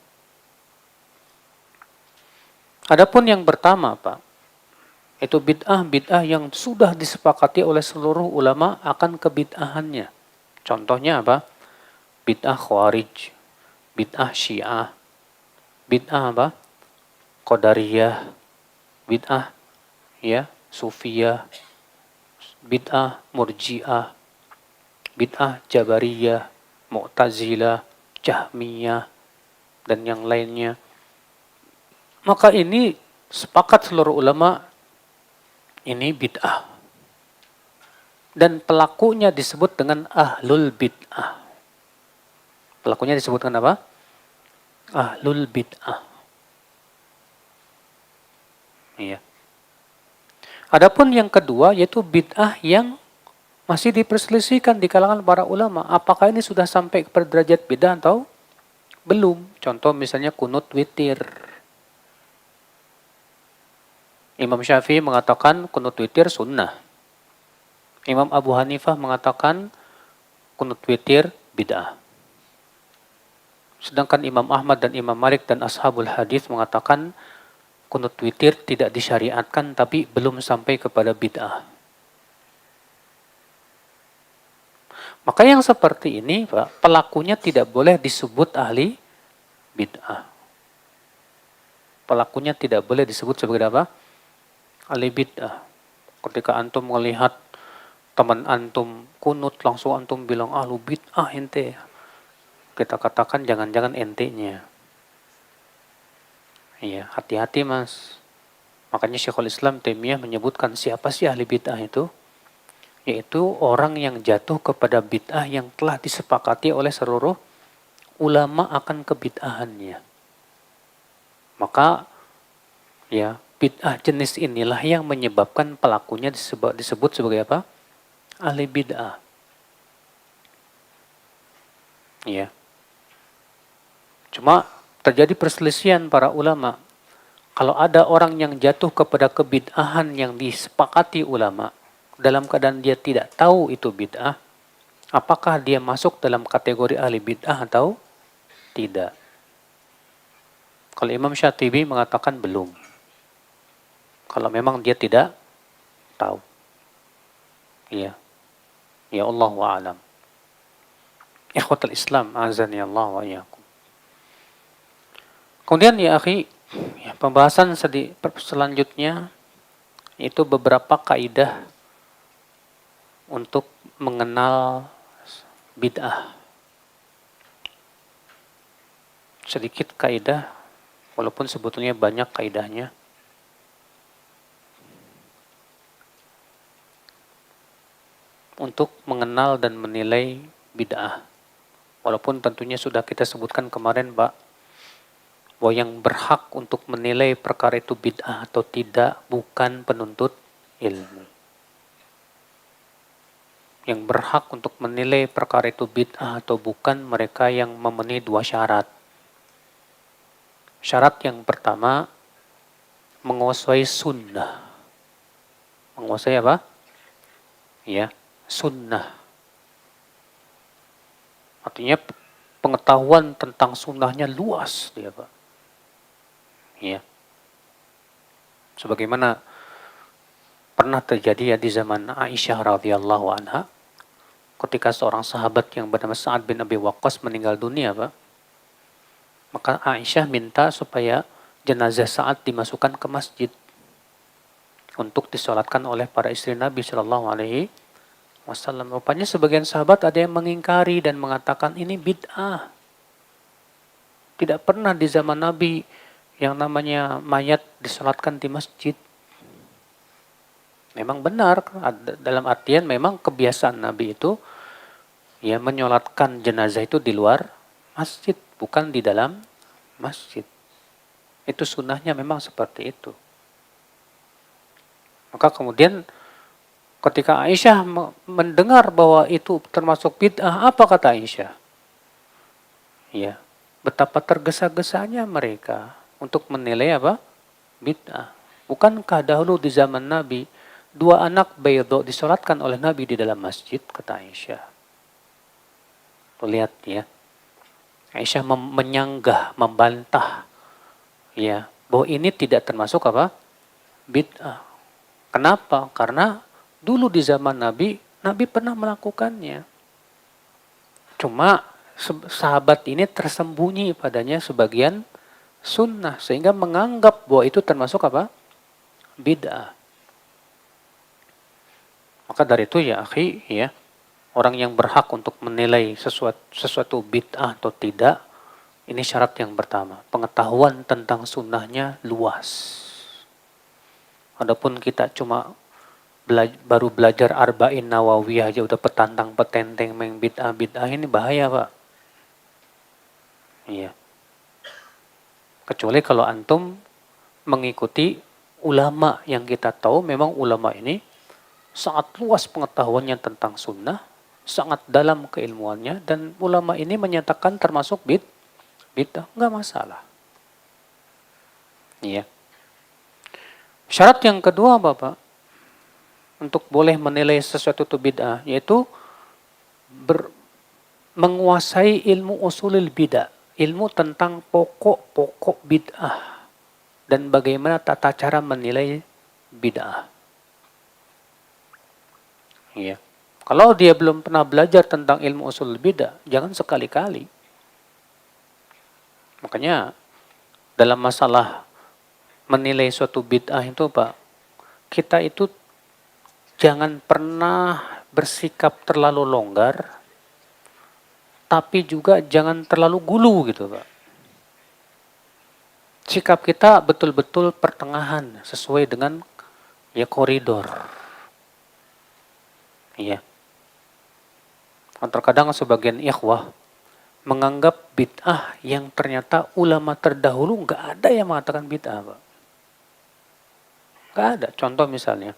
S1: Adapun yang pertama, Pak, itu bid'ah yang sudah disepakati oleh seluruh ulama akan kebid'ahannya. Contohnya apa? Bid'ah Khawarij, bid'ah Syiah, bid'ah apa? Qadariyah, bid'ah ya, Sufiyah, bid'ah Murji'ah, bid'ah Jabariyah, Mu'tazilah, Jahmiyah, dan yang lainnya. Maka ini sepakat seluruh ulama ini bid'ah. Dan pelakunya disebut dengan ahlul bid'ah. Pelakunya disebutkan apa? Ahlul bid'ah. Iya. Adapun yang kedua yaitu bid'ah yang masih diperselisihkan di kalangan para ulama. Apakah ini sudah sampai ke derajat bid'ah atau belum? Contoh misalnya kunut witir. Imam Syafi'i mengatakan kunut witir sunnah. Imam Abu Hanifah mengatakan kunut witir bid'ah. Sedangkan Imam Ahmad dan Imam Malik dan Ashabul Hadis mengatakan kunut witir tidak disyariatkan tapi belum sampai kepada bid'ah. Maka yang seperti ini, Pak, pelakunya tidak boleh disebut ahli bid'ah. Pelakunya tidak boleh disebut sebagai apa? Ahli bid'ah. Ketika antum melihat teman antum kunut, langsung antum bilang ahlu bid'ah ente. Kita katakan jangan-jangan ente-nya. Iya, hati-hati Mas. Makanya Syekhul Islam Taimiyah menyebutkan siapa sih ahli bid'ah itu? Yaitu orang yang jatuh kepada bid'ah yang telah disepakati oleh seluruh ulama akan kebid'ahannya. Maka ya, bid'ah jenis inilah yang menyebabkan pelakunya disebut sebagai apa? Ahli bid'ah. Ya. Cuma terjadi perselisihan para ulama. Kalau ada orang yang jatuh kepada kebid'ahan yang disepakati ulama, dalam keadaan dia tidak tahu itu bid'ah, Apakah dia masuk dalam kategori ahli bid'ah atau tidak? Kalau Imam Syatibi mengatakan belum. Kalau memang dia tidak tahu. Iya. Ya Allah wa alam. Ikhwatul Islam, azani Allah wa iyyakum. Kemudian ya akhi, pembahasan selanjutnya itu beberapa kaidah untuk mengenal bid'ah. Sedikit kaidah, walaupun sebetulnya banyak kaidahnya. Untuk mengenal dan menilai bid'ah. Walaupun tentunya sudah kita sebutkan kemarin, Pak, bahwa yang berhak untuk menilai perkara itu bid'ah atau tidak bukan penuntut ilmu. Yang berhak untuk menilai perkara itu bid'ah atau bukan mereka yang memenuhi dua syarat. Syarat yang pertama, menguasai sunnah. Menguasai apa? Ya, sunnah. Artinya pengetahuan tentang sunnahnya luas dia, Pak. Ya. Sebagaimana pernah terjadi ya di zaman Aisyah radhiyallahu anha, ketika seorang sahabat yang bernama Sa'ad bin Abi Waqqas meninggal dunia, Pak. Maka Aisyah minta supaya jenazah Sa'ad dimasukkan ke masjid untuk disolatkan oleh para istri Nabi Shallallahu Alaihi Wasallam. Rupanya sebagian sahabat ada yang mengingkari dan mengatakan ini bid'ah. Tidak pernah di zaman Nabi yang namanya mayat disolatkan di masjid. Memang benar, dalam artian memang kebiasaan Nabi itu ya menyolatkan jenazah itu di luar masjid, bukan di dalam masjid. Itu sunnahnya memang seperti itu. Maka kemudian ketika Aisyah mendengar bahwa itu termasuk bid'ah, apa kata Aisyah? Ya, betapa tergesa-gesanya mereka untuk menilai apa? Bid'ah. Bukankah dahulu di zaman Nabi, dua anak baydho disolatkan oleh Nabi di dalam masjid, kata Aisyah. Lihat ya. Aisyah menyanggah, membantah ya, bahwa ini tidak termasuk apa? Bid'ah. Kenapa? Karena dulu di zaman Nabi, Nabi pernah melakukannya. Cuma sahabat ini tersembunyi padanya sebagian sunnah, sehingga menganggap bahwa itu termasuk apa? Bid'ah. Maka dari itu ya akhi, ya, orang yang berhak untuk menilai sesuatu bid'ah atau tidak, ini syarat yang pertama. Pengetahuan tentang sunnahnya luas. Adapun kita cuma baru belajar Arba'in Nawawiyah aja udah petantang petenteng main bid'ah ini bahaya, Pak. Iya. Kecuali kalau antum mengikuti ulama yang kita tahu, memang ulama ini sangat luas pengetahuannya tentang sunnah, sangat dalam keilmuannya, dan ulama ini menyatakan termasuk bid'ah, nggak masalah. Iya. Syarat yang kedua, Bapak, untuk boleh menilai sesuatu itu bid'ah, yaitu menguasai ilmu usulil bid'ah, ilmu tentang pokok-pokok bid'ah, dan bagaimana tata cara menilai bid'ah. Iya. Kalau dia belum pernah belajar tentang ilmu usul bid'ah, jangan sekali-kali. Makanya dalam masalah menilai suatu bid'ah itu, Pak, kita itu jangan pernah bersikap terlalu longgar, tapi juga jangan terlalu gulu gitu, Pak. Sikap kita betul-betul pertengahan, sesuai dengan ya koridor. Iya. Terkadang sebagian ikhwah menganggap bid'ah yang ternyata ulama terdahulu nggak ada yang mengatakan bid'ah, Pak. Nggak ada. Contoh misalnya,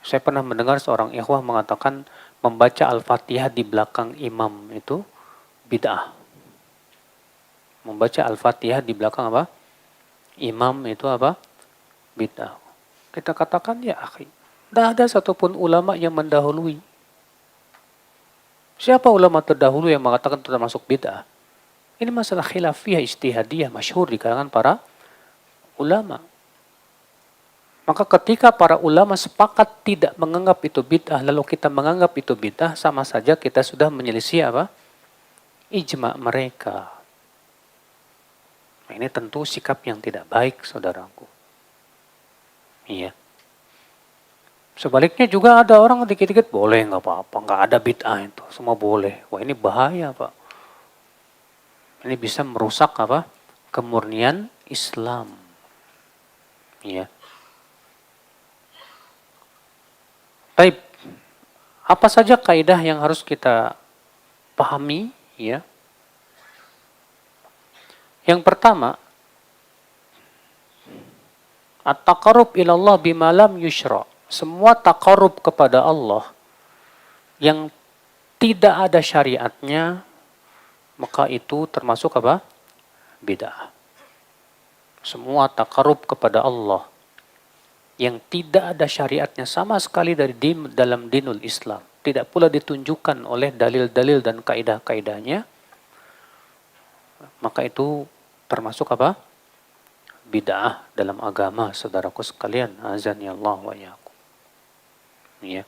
S1: saya pernah mendengar seorang ikhwah mengatakan membaca Al-Fatihah di belakang imam itu bid'ah. Membaca Al-Fatihah di belakang apa? Imam itu apa? Bid'ah. Kita katakan ya akhi, tidak ada satupun ulama yang mendahului. Siapa ulama terdahulu yang mengatakan itu termasuk bid'ah? Ini masalah khilafiyah ijtihadiyah masyhur di kalangan para ulama. Maka ketika para ulama sepakat tidak menganggap itu bid'ah, lalu kita menganggap itu bid'ah, sama saja kita sudah menyelisih apa? Ijma' mereka. Nah, ini tentu sikap yang tidak baik, saudaraku. Iya. Sebaliknya juga ada orang dikit-dikit boleh, nggak apa-apa, nggak ada bid'ah itu, semua boleh. Wah, ini bahaya, Pak. Ini bisa merusak apa? Kemurnian Islam. Iya. Baik. Apa saja kaidah yang harus kita pahami, ya? Yang pertama, at-taqarrub ilallah bima lam yusyra. Semua taqarrub kepada Allah yang tidak ada syariatnya, maka itu termasuk apa? Bid'ah. Semua taqarrub kepada Allah yang tidak ada syariatnya sama sekali dalam dinul Islam, tidak pula ditunjukkan oleh dalil-dalil dan kaidah-kaidahnya, maka itu termasuk apa? Bid'ah dalam agama, saudaraku sekalian. Azani Allah wa iyyakum. Ya.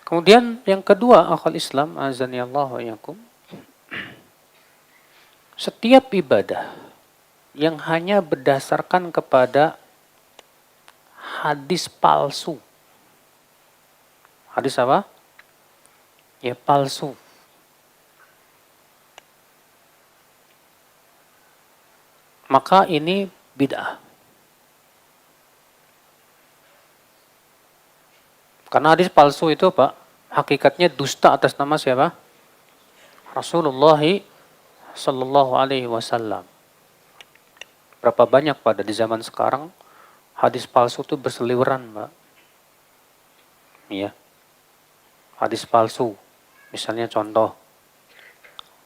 S1: Kemudian yang kedua, akal Islam, azani Allah wa iyyakum. Setiap ibadah yang hanya berdasarkan kepada hadis palsu. Hadis apa? Ya, palsu. Maka ini bid'ah. Karena hadis palsu itu, Pak, hakikatnya dusta atas nama siapa? Rasulullah sallallahu alaihi wasallam. Berapa banyak pada di zaman sekarang hadis palsu itu berseliweran, Pak. Iya. Hadis palsu. Misalnya contoh,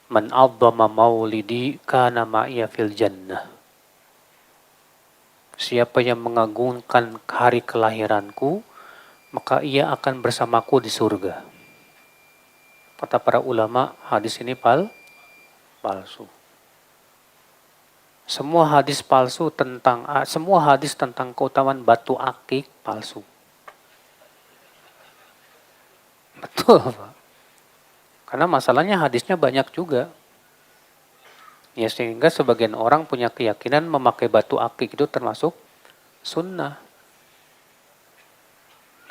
S1: man 'azzama maulidi kana ma'iya fil jannah. Siapa yang mengagungkan hari kelahiranku, maka ia akan bersamaku di surga. Kata para ulama, hadis ini palsu. Semua hadis tentang keutamaan batu akik palsu. Betul, Pak. Karena masalahnya hadisnya banyak juga. Ya, sehingga sebagian orang punya keyakinan memakai batu akik itu termasuk sunnah.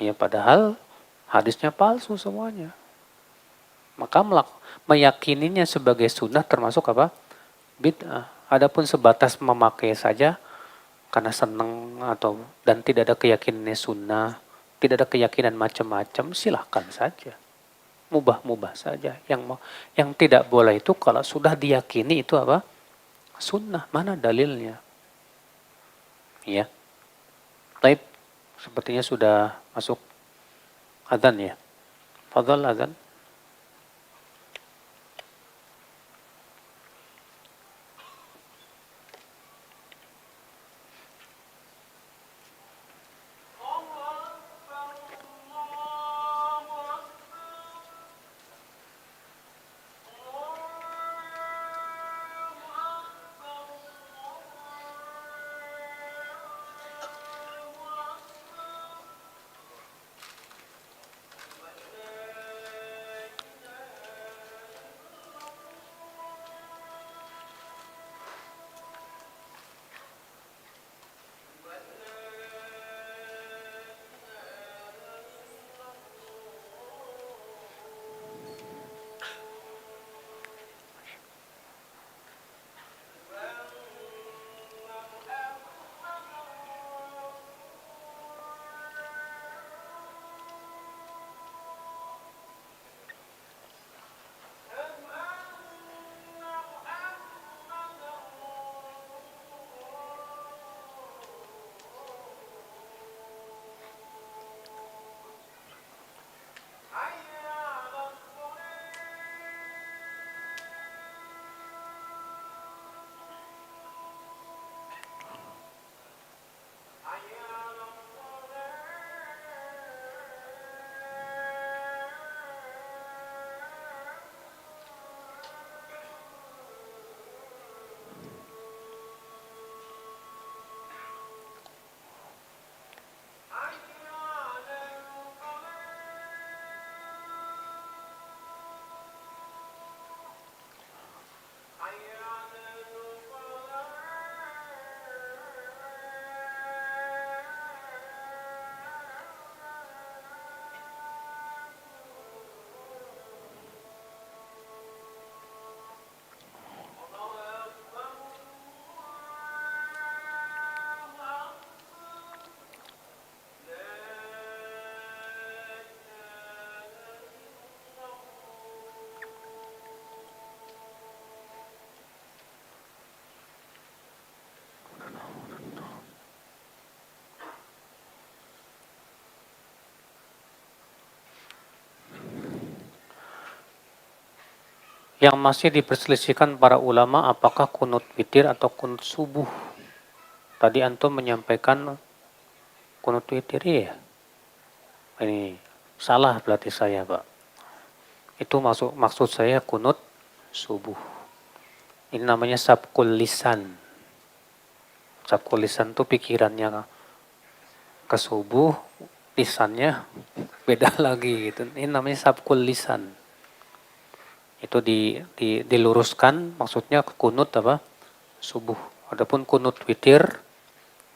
S1: Ya, padahal hadisnya palsu semuanya. Maka meyakininya sebagai sunnah termasuk apa? Bid'ah. Adapun sebatas memakai saja karena senang dan tidak ada keyakinannya sunnah, tidak ada keyakinan macam-macam, silahkan saja. Mubah-mubah saja. Yang tidak boleh itu kalau sudah diyakini itu apa? Sunnah. Mana dalilnya? Ya. Taib, sepertinya sudah masuk adzan ya. Fadhal adzan. Yang masih diperselisihkan para ulama apakah kunut witir atau kunut subuh. Tadi antum menyampaikan kunut witir ya. Ini salah berarti saya, Pak. Itu maksud saya kunut subuh. Ini namanya sabkul lisan. Sabkul lisan tuh pikirannya ke subuh, lisannya beda lagi gitu. Ini namanya sabkul lisan. Itu diluruskan, maksudnya kunut apa? Subuh. Adapun kunut witir,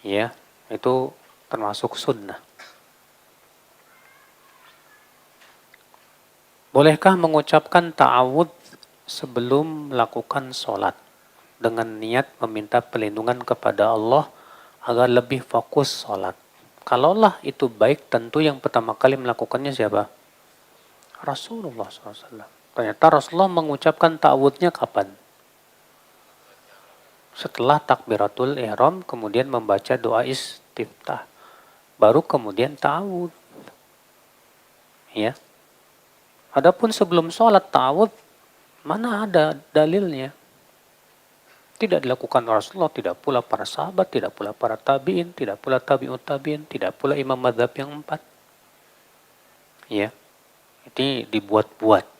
S1: ya, itu termasuk sunnah. Bolehkah mengucapkan ta'awud sebelum melakukan sholat dengan niat meminta perlindungan kepada Allah agar lebih fokus sholat? Kalaulah itu baik, tentu yang pertama kali melakukannya siapa? Rasulullah SAW. Ternyata Rasulullah mengucapkan ta'awudnya kapan? Setelah takbiratul ihram, kemudian membaca doa istiftah. Baru kemudian ta'awud. Ya. Adapun sebelum sholat ta'awud, mana ada dalilnya? Tidak dilakukan Rasulullah, tidak pula para sahabat, tidak pula para tabi'in, tidak pula tabi'ut tabi'in, tidak pula imam madzhab yang 4. Ya. Ini dibuat-buat.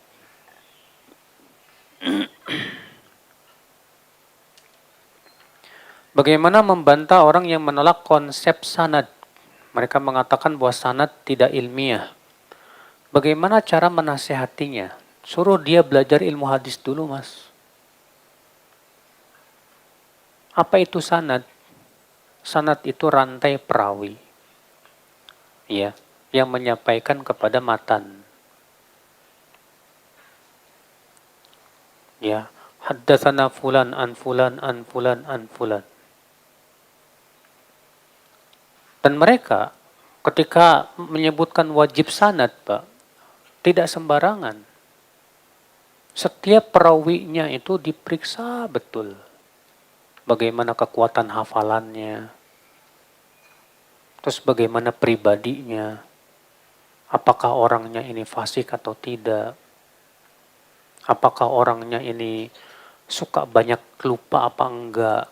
S1: Bagaimana membantah orang yang menolak konsep sanad? Mereka mengatakan bahwa sanad tidak ilmiah. Bagaimana cara menasehatinya? Suruh dia belajar ilmu hadis dulu, Mas. Apa itu sanad? Sanad itu rantai perawi. Ya, yang menyampaikan kepada matan. Ya, haddatsana fulan an fulan an fulan an fulan. Dan mereka ketika menyebutkan wajib sanad, Pak, tidak sembarangan. Setiap perawinya itu diperiksa betul. Bagaimana kekuatan hafalannya, terus bagaimana pribadinya, apakah orangnya ini fasik atau tidak, apakah orangnya ini suka banyak lupa apa enggak.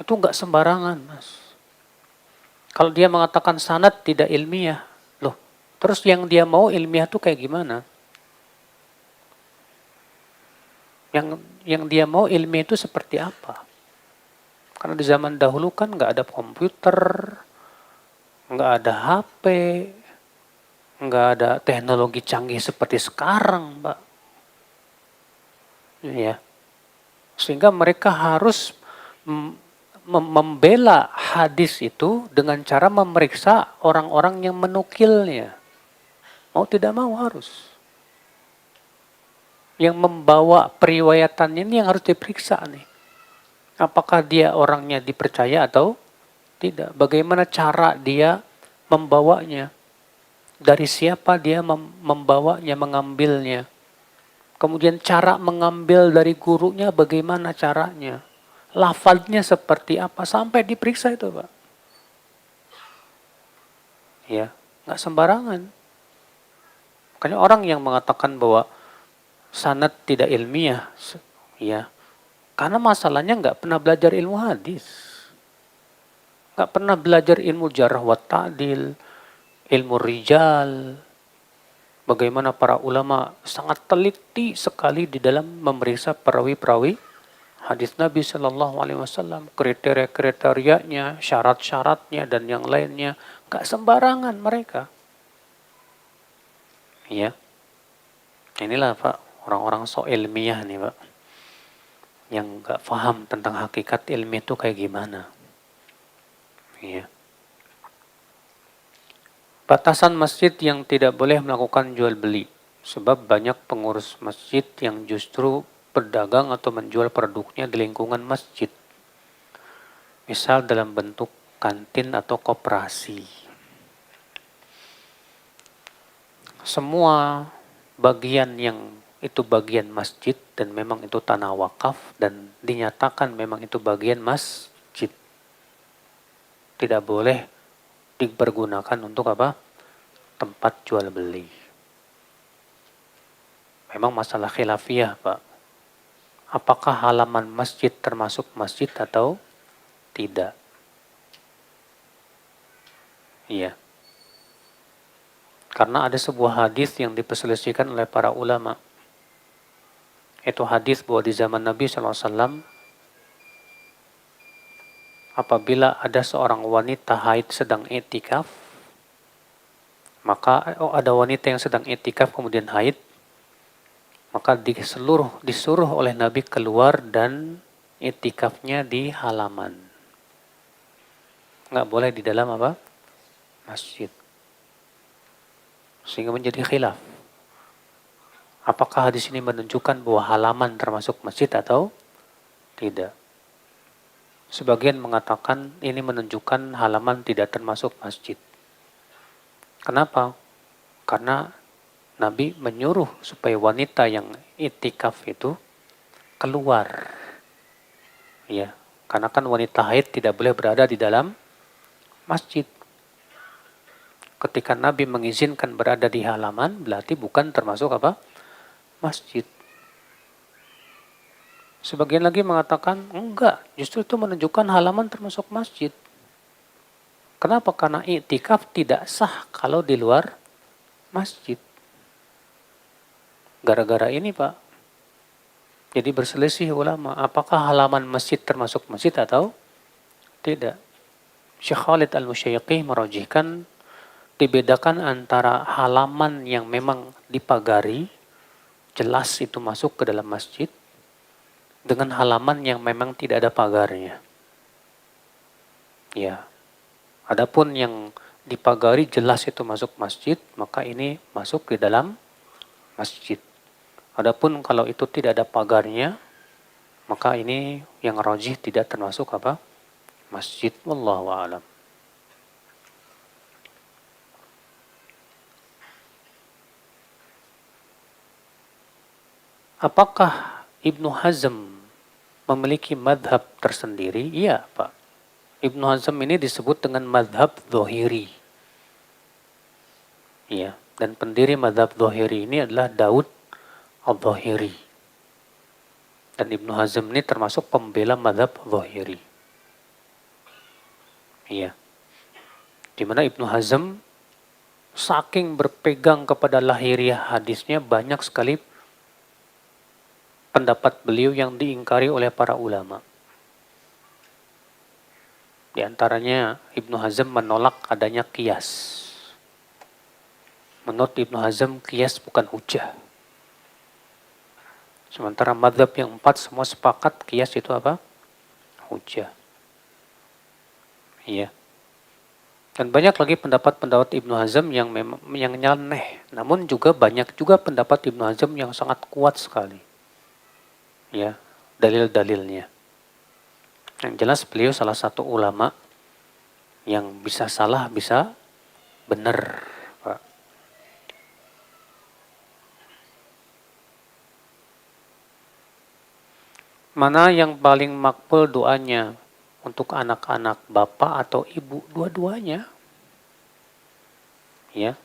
S1: Itu enggak sembarangan, Mas. Kalau dia mengatakan sanad tidak ilmiah, loh, terus yang dia mau ilmiah tuh kayak gimana? Yang dia mau ilmiah itu seperti apa? Karena di zaman dahulu kan nggak ada komputer, nggak ada HP, nggak ada teknologi canggih seperti sekarang, Mbak. Ya, sehingga mereka harus membela hadis itu dengan cara memeriksa orang-orang yang menukilnya. Mau tidak mau harus. Yang membawa periwayatannya ini yang harus diperiksa nih. Apakah dia orangnya dipercaya atau tidak? Bagaimana cara dia membawanya? Dari siapa dia membawanya, mengambilnya? Kemudian cara mengambil dari gurunya bagaimana caranya? Lafadznya seperti apa? Sampai diperiksa itu, Pak. Ya, nggak sembarangan. Makanya orang yang mengatakan bahwa sanad tidak ilmiah, ya, karena masalahnya nggak pernah belajar ilmu hadis. Nggak pernah belajar ilmu jarh wa ta'dil, ilmu rijal. Bagaimana para ulama sangat teliti sekali di dalam memeriksa perawi-perawi hadis Nabi Shallallahu Alaihi Wasallam, kriteria-kriterianya, syarat-syaratnya dan yang lainnya, nggak sembarangan mereka. Ya, inilah Pak orang-orang so ilmiah nih Pak, yang nggak paham tentang hakikat ilmu itu kayak gimana. Ya. Batasan masjid yang tidak boleh melakukan jual beli, sebab banyak pengurus masjid yang justru berdagang atau menjual produknya di lingkungan masjid. Misal dalam bentuk kantin atau koperasi. Semua bagian yang itu bagian masjid dan memang itu tanah wakaf dan dinyatakan memang itu bagian masjid. Tidak boleh dipergunakan untuk apa? Tempat jual beli. Memang masalah khilafiyah, Pak. Apakah halaman masjid termasuk masjid atau tidak? Iya. Karena ada sebuah hadis yang diperselisihkan oleh para ulama. Itu hadis bahwa di zaman Nabi SAW, apabila ada seorang wanita haid sedang i'tikaf, maka ada wanita yang sedang i'tikaf kemudian haid, maka disuruh oleh Nabi keluar dan i'tikafnya di halaman. Nggak boleh di dalam apa? Masjid. Sehingga menjadi khilaf. Apakah hadis ini menunjukkan bahwa halaman termasuk masjid atau tidak? Sebagian mengatakan ini menunjukkan halaman tidak termasuk masjid. Kenapa? Karena Nabi menyuruh supaya wanita yang i'tikaf itu keluar. Ya, karena kan wanita haid tidak boleh berada di dalam masjid. Ketika Nabi mengizinkan berada di halaman, berarti bukan termasuk apa? Masjid. Sebagian lagi mengatakan, enggak, justru itu menunjukkan halaman termasuk masjid. Kenapa? Karena i'tikaf tidak sah kalau di luar masjid. Gara-gara ini, Pak. Jadi berselisih ulama, apakah halaman masjid termasuk masjid atau tidak? Syekh Khalid Al-Musyayyiqi merajihkan dibedakan antara halaman yang memang dipagari, jelas itu masuk ke dalam masjid, dengan halaman yang memang tidak ada pagarnya. Ya. Adapun yang dipagari jelas itu masuk masjid, maka ini masuk di dalam masjid. Adapun kalau itu tidak ada pagarnya, maka ini yang rajih tidak termasuk apa? Masjid. Wallahu a'lam. Apakah Ibnu Hazm memiliki madhab tersendiri? Iya, Pak. Ibnu Hazm ini disebut dengan madhab Dhohiri. Ya, dan pendiri madhab Dhohiri ini adalah Daud Al-Dhohiri. Dan Ibnu Hazm ini termasuk pembela madhab Dhohiri. Iya. Di mana Ibnu Hazm saking berpegang kepada lahiriah hadisnya, banyak sekali pendapat beliau yang diingkari oleh para ulama. Di antaranya Ibnu Hazm menolak adanya qiyas. Menurut Ibnu Hazm, qiyas bukan hujah. Sementara madhab yang 4 semua sepakat qiyas itu apa? Hujah. Iya. Dan banyak lagi pendapat-pendapat Ibnu Hazm yang nyeleneh. Namun juga banyak juga pendapat Ibnu Hazm yang sangat kuat sekali. Ya, dalil-dalilnya. Yang jelas beliau salah satu ulama yang bisa salah, bisa benar, Pak. Mana yang paling makbul doanya untuk anak-anak, bapak atau ibu? Dua-duanya. Ya.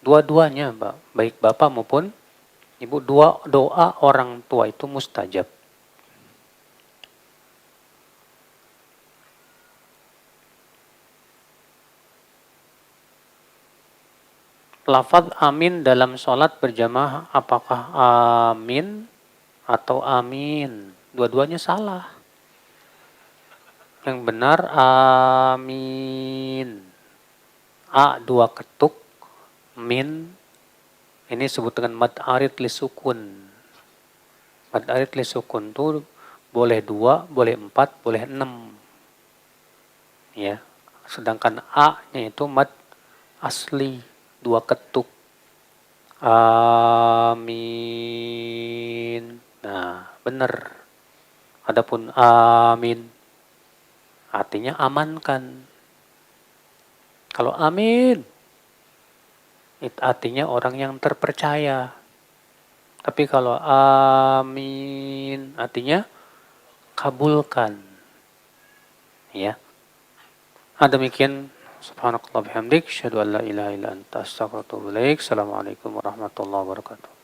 S1: Dua-duanya, Pak. Baik bapak maupun ibu, doa orang tua itu mustajab. Lafaz amin dalam sholat berjamaah, apakah amin atau amin? Dua-duanya salah. Yang benar amin. A dua ketuk, min ini disebut dengan mad arid li sukun. Mad arid li sukun itu boleh 2, boleh 4, boleh 6. Ya. Sedangkan A-nya itu mad asli, 2 ketuk. Amin. Nah, benar. Adapun amin artinya amankan. Kalau amin itu artinya orang yang terpercaya. Tapi kalau amin artinya kabulkan. Ya. Demikian. Subhanakallah bihamdik. Asyhadu an la ilaha illa anta astaghfiruka wa atubu ilaik. Assalamualaikum warahmatullahi wabarakatuh.